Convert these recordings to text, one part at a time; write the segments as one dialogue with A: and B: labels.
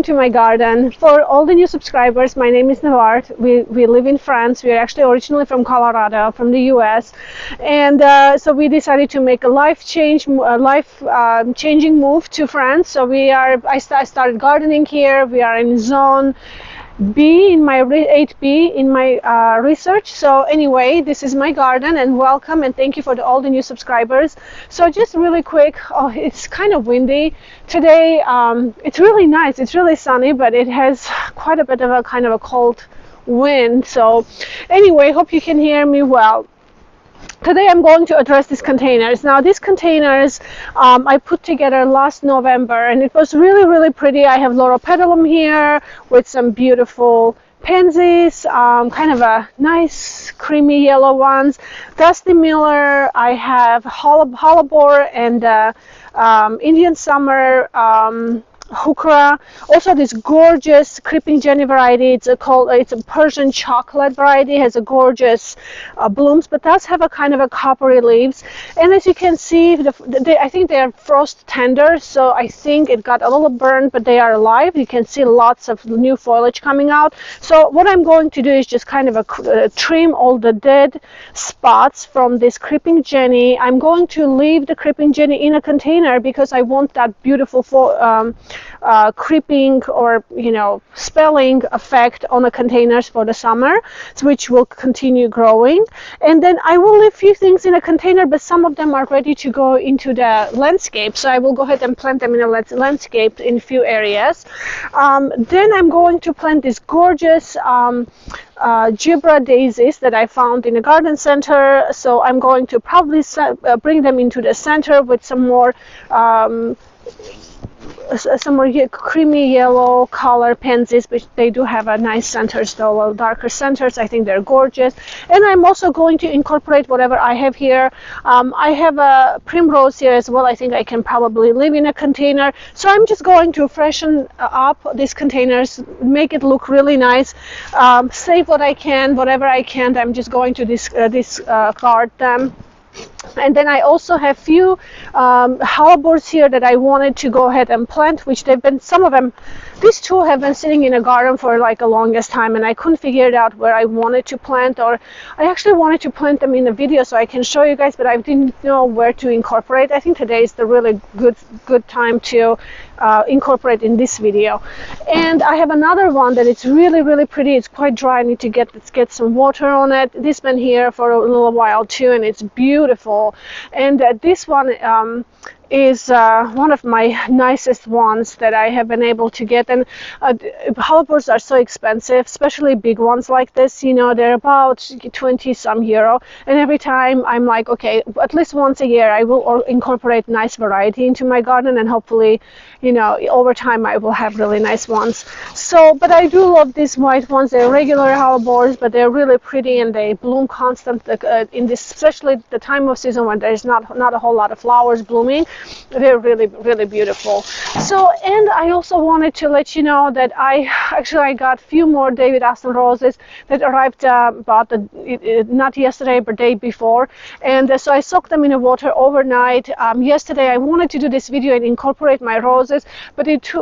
A: welcome to my garden. For all the new subscribers, my name is Nvart. We live in France. We are actually originally from Colorado, from the US, and so we decided to make a life changing move to France. So I started gardening here. We are in zone B in my 8B in my research. So anyway, this is my garden, and welcome and thank you for all the new subscribers. So just really quick, it's kind of windy today. It's really nice, it's really sunny, but it has quite a bit of a kind of a cold wind. So anyway, hope you can hear me well. Today I'm going to address these containers. Now these containers I put together last November, and it was really pretty. I have Loropetalum here with some beautiful pansies, kind of a nice creamy yellow ones. Dusty Miller, I have Hellebore and Indian Summer, hukra. Also this gorgeous creeping Jenny variety. It's a Persian chocolate variety. Has a gorgeous blooms, but does have a kind of a coppery leaves. And as you can see, I think they are frost tender, so I think it got a little burned, but they are alive. You can see lots of new foliage coming out. So what I'm going to do is just kind of trim all the dead spots from this creeping Jenny. I'm going to leave the creeping Jenny in a container because I want that beautiful creeping or spelling effect on the containers for the summer, which will continue growing. And then I will leave a few things in a container, but some of them are ready to go into the landscape, so I will go ahead and plant them in a landscape in a few areas. Then I'm going to plant these gorgeous gibra daisies that I found in a garden center, so I'm going to probably bring them into the center with some more creamy yellow color pansies, which they do have a nice centers, though, a little darker centers. I think they're gorgeous. And I'm also going to incorporate whatever I have here. I have a primrose here as well. I think I can probably leave in a container. So I'm just going to freshen up these containers, make it look really nice, save what I can, whatever I can. I'm just going to discard them. And then I also have few hellebores here that I wanted to go ahead and plant, which some of them, these two have been sitting in a garden for like the longest time, and I couldn't figure it out where I wanted to plant, or I actually wanted to plant them in a video so I can show you guys, but I didn't know where to incorporate. I think today is the really good time to incorporate in this video. And I have another one that it's really pretty. It's quite dry. I need to get some water on it. This been here for a little while too, and it's beautiful. And this one is one of my nicest ones that I have been able to get. And hellebores are so expensive, especially big ones like this. They're about 20 some euro, and every time I'm like, okay, at least once a year I will incorporate nice variety into my garden, and hopefully over time I will have really nice ones. So, but I do love these white ones. They're regular hellebores, but they're really pretty, and they bloom constant in this, especially the time of season when there's not a whole lot of flowers blooming. They're really beautiful. So, and I also wanted to let you know that I got a few more David Aston roses that arrived not yesterday but day before, and so I soaked them in the water overnight. Yesterday I wanted to do this video and incorporate my roses, but it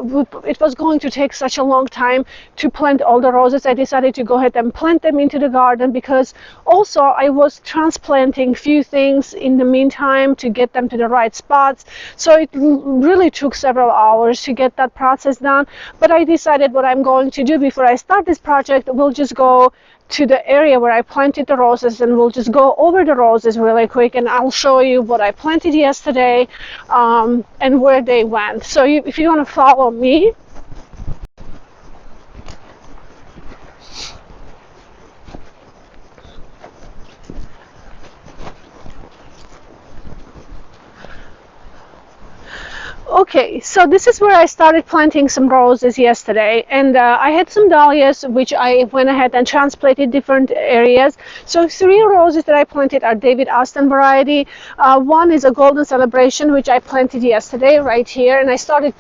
A: was going to take such a long time to plant all the roses. I decided to go ahead and plant them into the garden, because also I was transplanting few things in the meantime to get them to the right spots. So it really took several hours to get that process done. But I decided what I'm going to do before I start this project, we'll just go to the area where I planted the roses, and we'll just go over the roses really quick, and I'll show you what I planted yesterday and where they went. So if you want to follow me. Okay, so this is where I started planting some roses yesterday, and I had some dahlias which I went ahead and transplanted different areas. So 3 roses that I planted are David Aston variety. One is a Golden Celebration, which I planted yesterday right here, and I started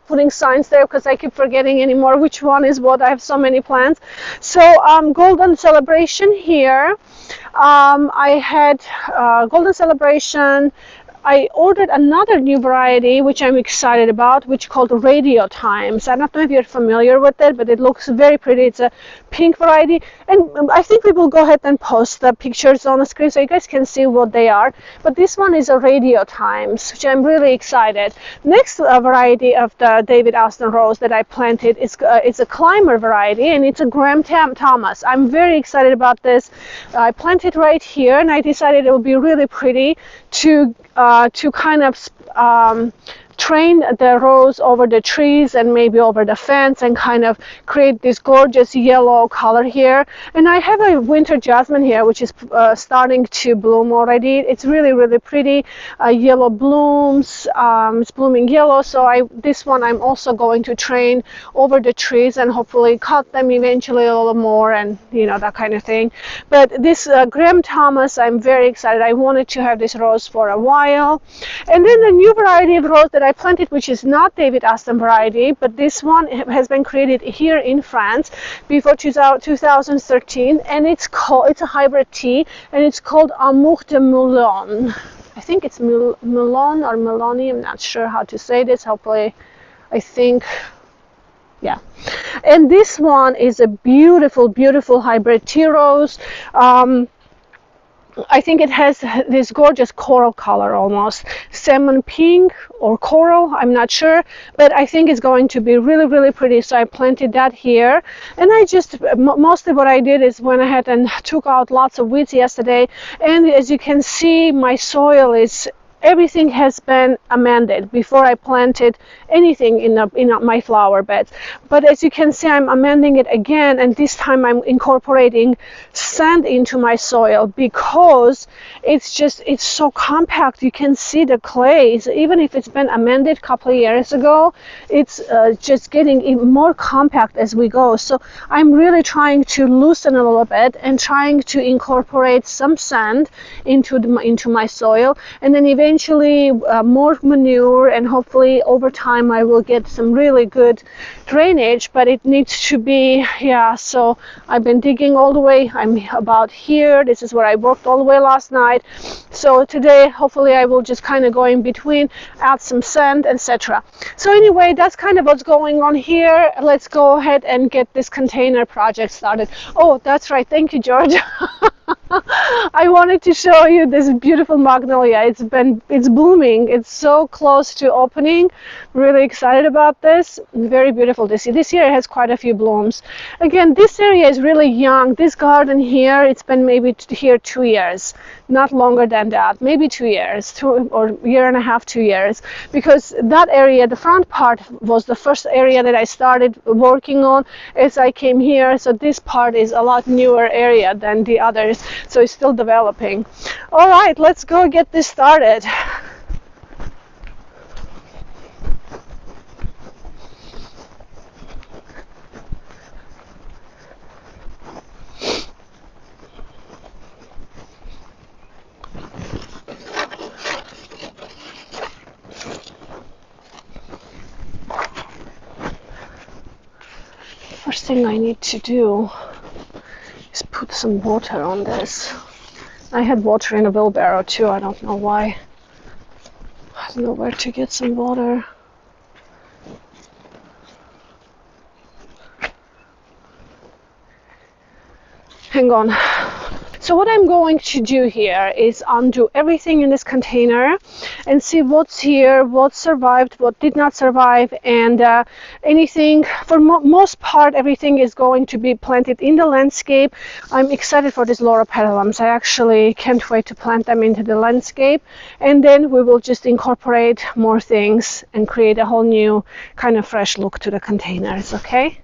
A: putting signs there because I keep forgetting anymore which one is what. I have so many plants. So Golden Celebration here. I had Golden Celebration, I ordered another new variety, which I'm excited about, which is called Radio Times. I don't know if you're familiar with it, but it looks very pretty. It's a pink variety, and I think we will go ahead and post the pictures on the screen so you guys can see what they are. But this one is a Radio Times, which I'm really excited. Next variety of the David Austin rose that I planted is it's a climber variety, and it's a Graham Thomas. I'm very excited about this. I planted right here, and I decided it would be really pretty to kind of train the rose over the trees and maybe over the fence and kind of create this gorgeous yellow color here. And I have a winter jasmine here, which is starting to bloom already. It's really, really pretty. Yellow blooms. It's blooming yellow. So this one I'm also going to train over the trees and hopefully cut them eventually a little more, and that kind of thing. But this Graham Thomas, I'm very excited. I wanted to have this rose for a while. And then the new variety of rose that I planted, which is not David Aston variety, but this one has been created here in France before 2013, and it's a hybrid tea, and it's called Amour de Moulin. I think it's Moulin or Meloni. I'm not sure how to say this. Hopefully, I think. Yeah, and this one is a beautiful, beautiful hybrid tea rose. I think it has this gorgeous coral color, almost salmon pink or coral, I'm not sure, but I think it's going to be really, really pretty. So I planted that here, and I just mostly what I did is went ahead and took out lots of weeds yesterday, and as you can see, my soil is everything has been amended before I planted anything in my flower beds. But as you can see, I'm amending it again, and this time I'm incorporating sand into my soil because it's so compact. You can see the clay. So even if it's been amended a couple of years ago, it's just getting even more compact as we go. So I'm really trying to loosen a little bit and trying to incorporate some sand into my soil, and then eventually more manure, and hopefully over time I will get some really good drainage, but it needs to be, so I've been digging all the way. I'm about here. This is where I worked all the way last night. So today hopefully I will just kind of go in between, add some sand, etc. So anyway, that's kind of what's going on here. Let's go ahead and get this container project started. Oh, that's right. Thank you, George. I wanted to show you this beautiful magnolia. It's blooming. It's so close to opening. Really excited about this. Very beautiful to see. This year it has quite a few blooms. Again, this area is really young. This garden here, it's been maybe here 2 years, not longer than that. Maybe 2 years, or year and a half, 2 years, because that area, the front part, was the first area that I started working on as I came here. So this part is a lot newer area than the others. So it's still developing. All right, let's go get this started. First thing I need to do is put some water on this. I had water in a wheelbarrow too. I don't know why. I don't know where to get some water. Hang on. So what I'm going to do here is undo everything in this container and see what's here, what survived, what did not survive, and anything, for most part, everything is going to be planted in the landscape. I'm excited for these loropetalums. I actually can't wait to plant them into the landscape, and then we will just incorporate more things and create a whole new kind of fresh look to the containers, okay?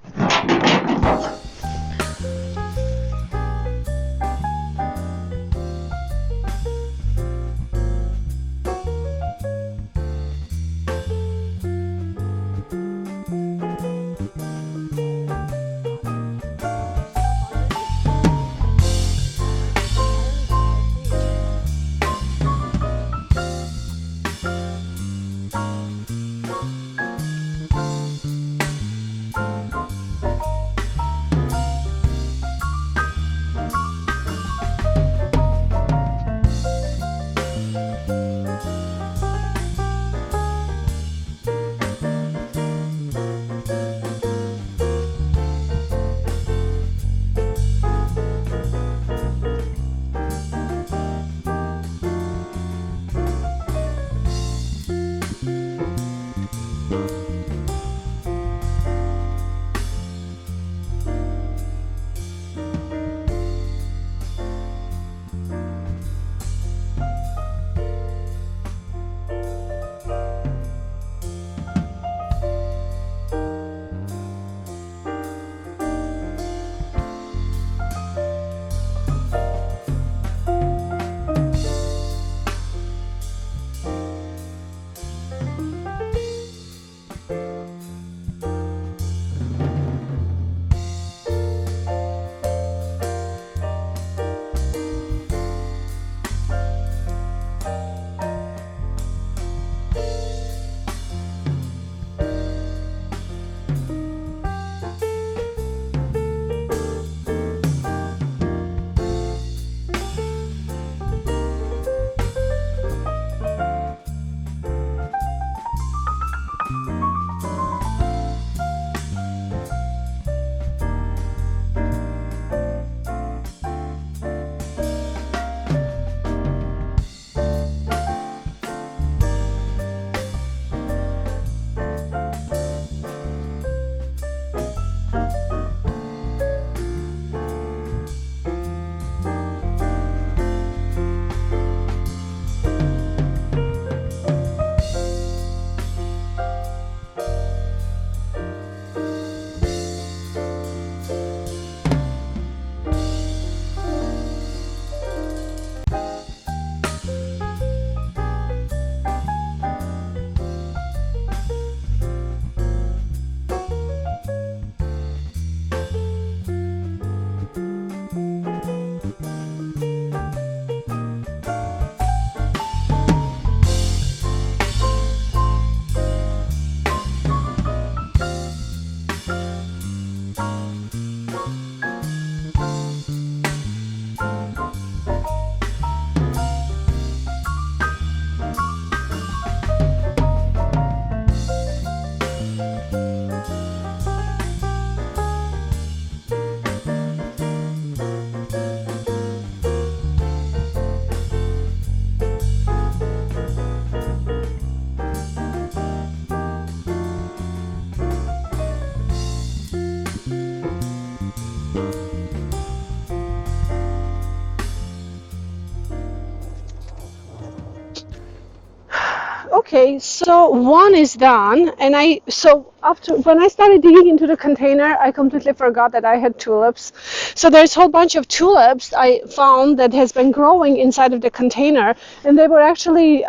A: Okay, so one is done, and so after when I started digging into the container, I completely forgot that I had tulips. So there's a whole bunch of tulips I found that has been growing inside of the container, and they were actually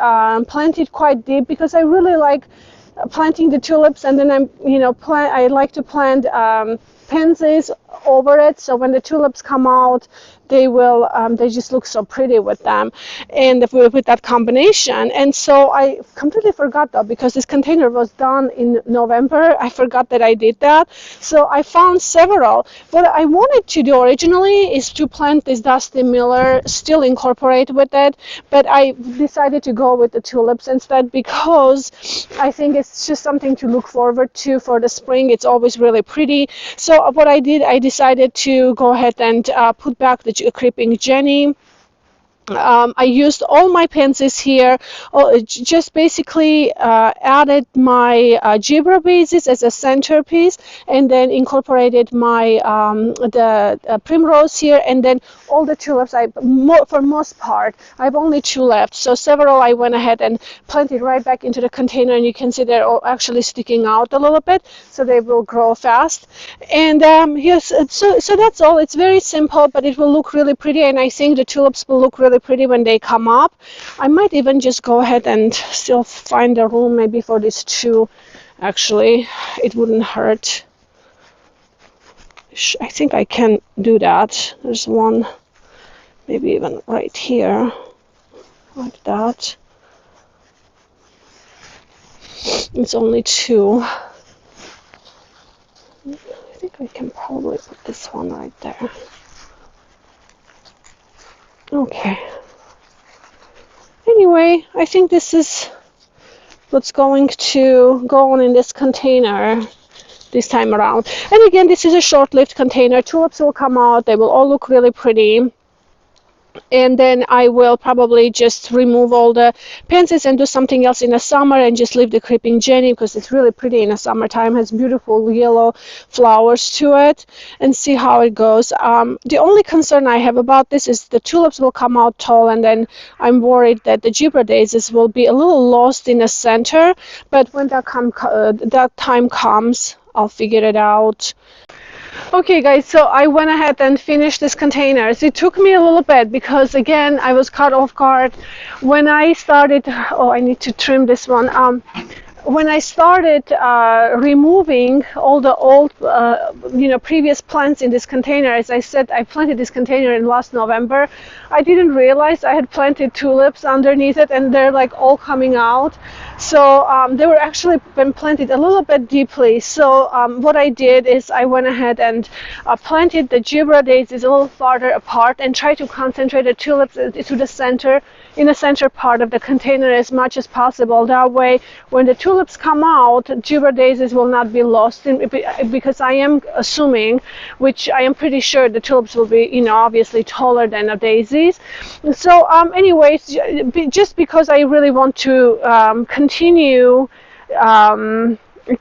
A: planted quite deep because I really like planting the tulips, and then I like to plant pansies over it, so when the tulips come out, they just look so pretty with them, and with that combination. And so I completely forgot though, because this container was done in November. I forgot that I did that. So I found several. What I wanted to do originally is to plant this Dusty Miller, still incorporate with it, but I decided to go with the tulips instead because I think it's just something to look forward to for the spring. It's always really pretty. So what I did, I decided to go ahead and put back the creeping Jenny. I used all my pansies here, just basically added my Gibra vases as a centerpiece, and then incorporated my the primrose here, and then all the tulips. For most part, I have only two left, so several I went ahead and planted right back into the container, and you can see they're all actually sticking out a little bit, so they will grow fast. And yes, so that's all. It's very simple, but it will look really pretty, and I think the tulips will look really pretty when they come up. I might even just go ahead and still find a room maybe for these two. Actually, it wouldn't hurt. I think I can do that. There's one, maybe even right here, like that. It's only two. I think I can probably put this one right there. Okay. Anyway, I think this is what's going to go on in this container this time around. And again, this is a short-lived container. Tulips will come out. They will all look really pretty. And then I will probably just remove all the pansies and do something else in the summer and just leave the creeping Jenny because it's really pretty in the summertime. It has beautiful yellow flowers to it, and see how it goes. The only concern I have about this is the tulips will come out tall, and then I'm worried that the Gibra daisies will be a little lost in the center. But when that time comes, I'll figure it out. Okay guys, so I went ahead and finished this containers. It took me a little bit because again I was caught off guard when I started. Oh, I need to trim this one. When I started removing all the old, previous plants in this container, as I said, I planted this container in last November. I didn't realize I had planted tulips underneath it, and they're like all coming out. So they were actually been planted a little bit deeply. So what I did is I went ahead and planted the Gibra daisies a little farther apart and tried to concentrate the tulips into the center, in the center part of the container as much as possible. That way, when the tulips come out, Gibra daisies will not be lost because I am assuming, which I am pretty sure, the tulips will be, obviously taller than the daisies. So anyways, just because I really want to continue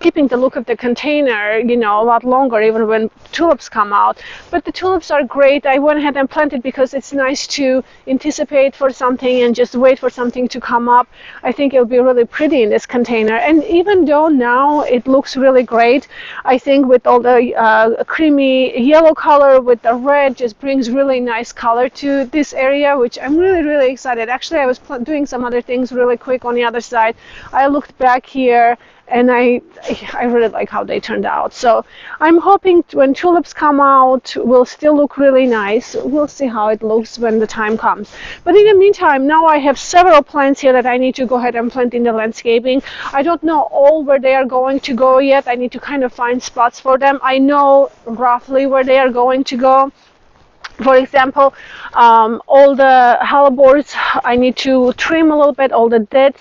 A: keeping the look of the container, a lot longer, even when tulips come out. But the tulips are great. I went ahead and planted because it's nice to anticipate for something and just wait for something to come up. I think it'll be really pretty in this container. And even though now it looks really great, I think with all the creamy yellow color with the red just brings really nice color to this area, which I'm really, really excited. Actually, I was doing some other things really quick on the other side. I looked back here, and I really like how they turned out. So I'm hoping when tulips come out, will still look really nice. We'll see how it looks when the time comes. But in the meantime, now I have several plants here that I need to go ahead and plant in the landscaping. I don't know all where they are going to go yet. I need to kind of find spots for them. I know roughly where they are going to go. For example, all the hellebores, I need to trim a little bit, all the dead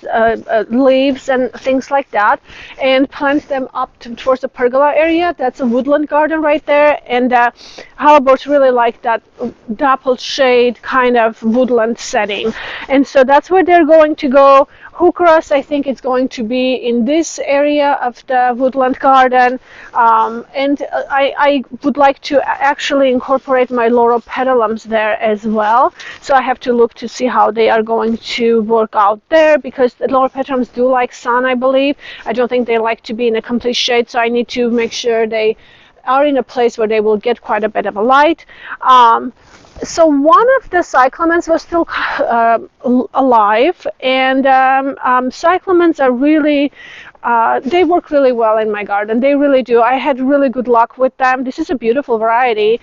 A: leaves and things like that, and plant them up towards the pergola area. That's a woodland garden right there, and hellebores really like that dappled shade kind of woodland setting. And so that's where they're going to go. Hookras, I think it's going to be in this area of the woodland garden. And I would like to actually incorporate my loropetalums there as well. So I have to look to see how they are going to work out there, because the loropetalums do like sun, I believe. I don't think they like to be in a complete shade, so I need to make sure they are in a place where they will get quite a bit of a light. So one of the cyclamens was still alive, and cyclamens are really, they work really well in my garden. They really do. I had really good luck with them. This is a beautiful variety.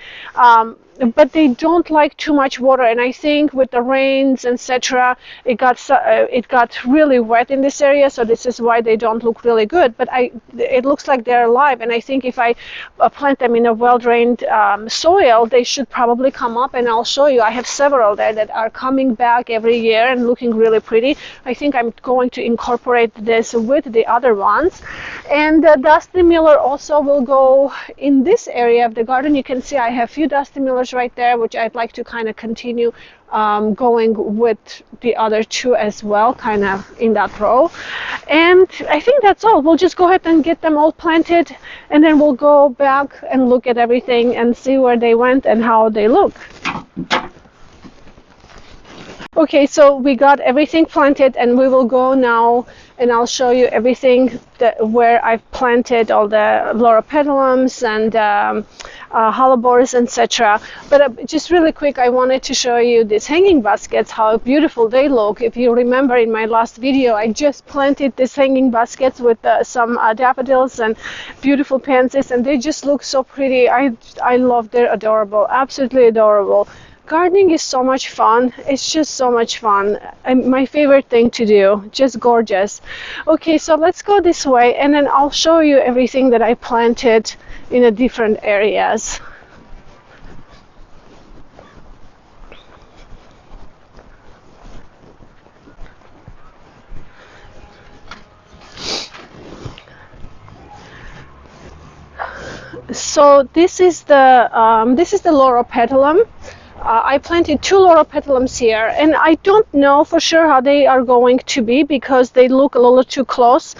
A: But they don't like too much water, and I think with the rains, etc., it got really wet in this area, so this is why they don't look really good. But it looks like they're alive, and I think if I plant them in a well-drained soil, they should probably come up, and I'll show you. I have several there that are coming back every year and looking really pretty. I think I'm going to incorporate this with the other ones. And Dusty Miller also will go in this area of the garden. You can see I have a few Dusty Millers right there, which I'd like to kind of continue going with the other two as well, kind of in that row. And I think that's all. We'll just go ahead and get them all planted, and then we'll go back and look at everything and see where they went and how they look. Okay, so we got everything planted, and we will go now and I'll show you everything where I've planted all the loropetalums and hellebores, etc. But just really quick, I wanted to show you these hanging baskets, how beautiful they look. If you remember in my last video, I just planted these hanging baskets with some daffodils and beautiful pansies, and they just look so pretty. I love, they're adorable, absolutely adorable. Gardening is so much fun. It's just so much fun. My favorite thing to do. Just gorgeous. Okay, so let's go this way, and then I'll show you everything that I planted in the different areas. So this is the loropetalum. I planted 2 loropetalums here, and I don't know for sure how they are going to be because they look a little too close.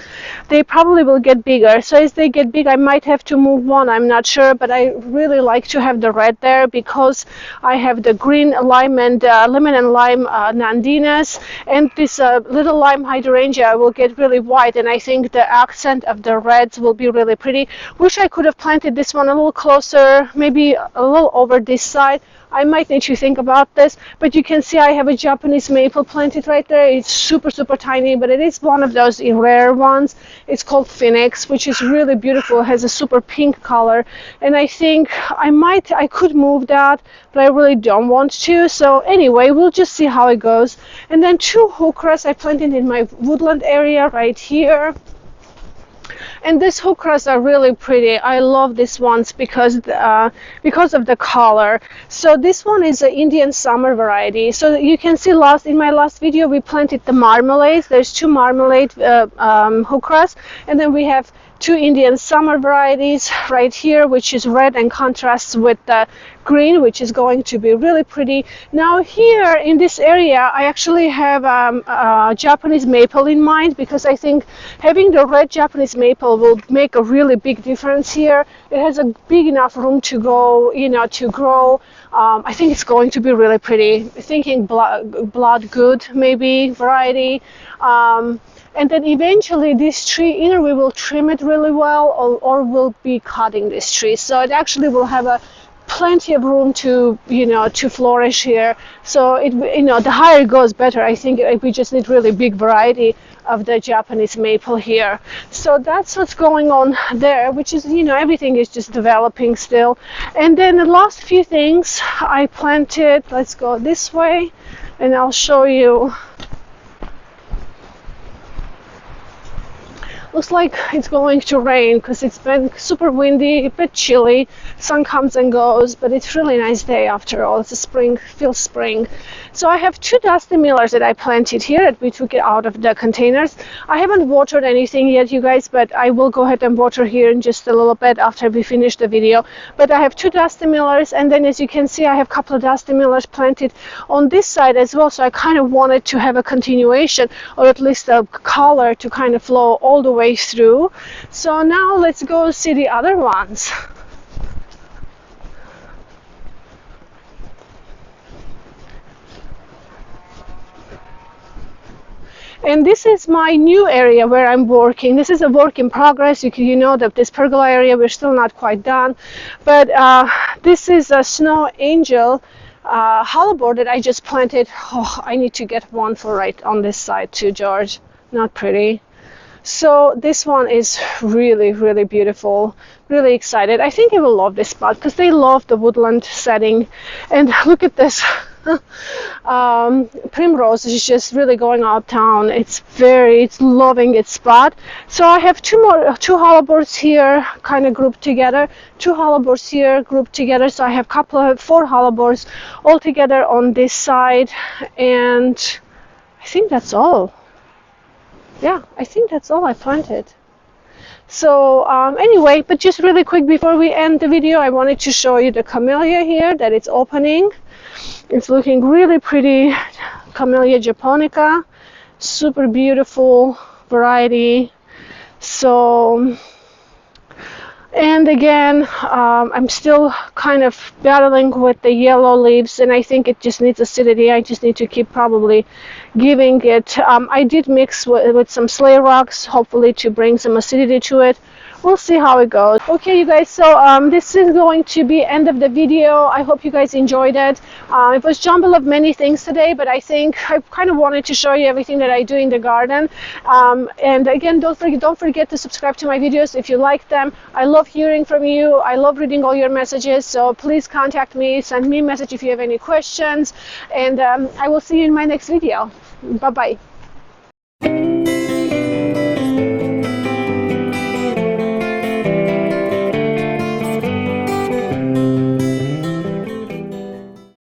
A: They probably will get bigger. So as they get big, I might have to move one. I'm not sure, but I really like to have the red there because I have the green lime and lemon and lime nandinas, and this little lime hydrangea will get really white, and I think the accent of the reds will be really pretty. Wish I could have planted this one a little closer, maybe a little over this side. I might need to think about this, but you can see I have a Japanese maple planted right there. It's super, super tiny, but it is one of those rare ones. It's called Phoenix, which is really beautiful. It has a super pink color, and I think I could move that, but I really don't want to. So anyway, we'll just see how it goes. And then 2 hookras I planted in my woodland area right here. And these hookras are really pretty. I love these ones because of the color. So this one is an Indian summer variety. So you can see in my last video we planted the marmalades. There's 2 marmalade hookras, and then we have 2 Indian summer varieties right here, which is red and contrasts with the green, which is going to be really pretty. Now here in this area, I actually have Japanese maple in mind because I think having the red Japanese maple will make a really big difference here. It has a big enough room to go, to grow. I think it's going to be really pretty. Thinking blood good maybe variety. And then eventually this tree, either we will trim it really well or we'll be cutting this tree. So it actually will have plenty of room to, to flourish here. So the higher it goes, better. I think we just need really big variety of the Japanese maple here. So that's what's going on there, which is, everything is just developing still. And then the last few things I planted, let's go this way and I'll show you. Looks like it's going to rain because it's been super windy, a bit chilly. Sun comes and goes, but it's a really nice day after all. It's a spring, feels spring. So I have 2 dusty millers that I planted here that we took it out of the containers. I haven't watered anything yet, you guys, but I will go ahead and water here in just a little bit after we finish the video. But I have 2 dusty millers, and then as you can see, I have a couple of dusty millers planted on this side as well. So I kind of wanted to have a continuation, or at least a color to kind of flow all the way through. So now let's go see the other ones. And this is my new area where I'm working. This is a work in progress. You know that this pergola area, we're still not quite done. But this is a snow angel hellebore that I just planted. Oh, I need to get one for right on this side too, George. Not pretty. So this one is really, really beautiful. Really excited. I think I will love this spot because they love the woodland setting. And look at this. Primrose is just really going uptown. It's loving its spot. So I have two hellebores here kind of grouped together, 2 hellebores here grouped together. So I have 4 hellebores all together on this side, and I think that's all. Yeah, I think that's all I planted. So anyway, but just really quick before we end the video, I wanted to show you the camellia here that it's opening. It's looking really pretty. Camellia japonica, super beautiful variety. So, and again, I'm still kind of battling with the yellow leaves, and I think it just needs acidity. I just need to keep probably giving it. I did mix with some sleigh rocks, hopefully to bring some acidity to it. We'll see how it goes. Okay, you guys, so this is going to be end of the video. I hope you guys enjoyed it. It was jumble of many things today, but I think I kind of wanted to show you everything that I do in the garden. And again, don't forget to subscribe to my videos if you like them. I love hearing from you. I love reading all your messages. So please contact me, send me a message if you have any questions, and I will see you in my next video. Bye-bye.